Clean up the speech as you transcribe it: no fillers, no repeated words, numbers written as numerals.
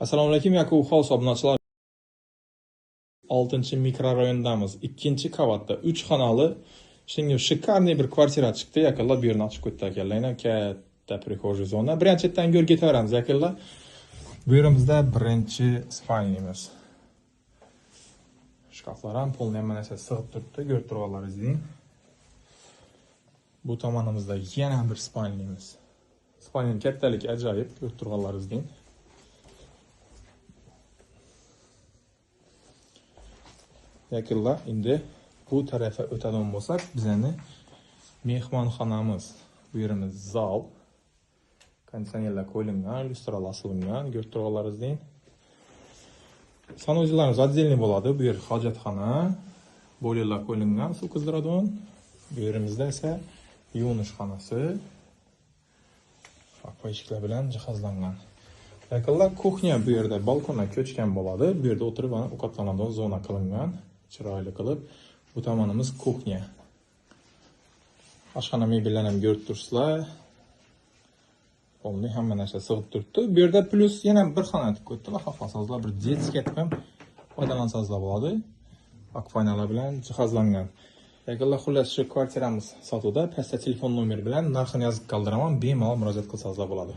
Assalomu alaykum, Yakub House obunachilar. 6-mikrorayondamiz. 2-qavatda 3 xonali, shunga shikarniy bir kvartira chiqdi. Yaqinda bu yerni ochib ketdi ekanlar. Katta prixожий zona. Birinchi chetdan ko'rib ketaveramiz yaqinda. Bu yerimizda birinchi spalnyamiz. Shkaflar ham polni hamma narsa sig'ib turibdi, ko'rib turganlaringizdek. Bu tomonimizda yana bir spalnyamiz. Spalning kattaligi ajoyib, ko'rib turganlaringizdek. Yakınlar indi bu tarafa o'tadigan bo'lsak, bizning mehmonxonamiz. Bu yerimiz zal. Konditsionerlar qo'yilgan, lyustralar asilgan, ko'rib turganlaringizdek. Sanuzilarimiz отдельный bo'ladi. Bu yer hojatxona, boilerlar qo'yilgan, suv qizdiradigan. Bu yerimizda esa yuvinish xonasi. Faqat eshiklar bilan jihozlangan. Yakınlar kuxnya bu yerda balkonga ko'chgan bo'ladi. Bu yerda o'tirib ovqatlanadigan zona qilingan. Chiroyli qilib. Bu tomonimiz kuxnya. Oshxona mebellarni ham ko'rib tursizlar. Polni hamma narsa sig'ib turibdi. Bu yerda plus yana bir xona etib qo'ydi. Xafasozlar bir детский etib ham foydalansangizlar bo'ladi. Akfaynalar bilan jihozlangan. Yakınlar xullas shu kvartiramiz sotuvda. Pastda telefon nomeri bilan narxini yozib qoldiraman. Bemalol murojaat qilsangizlar bo'ladi.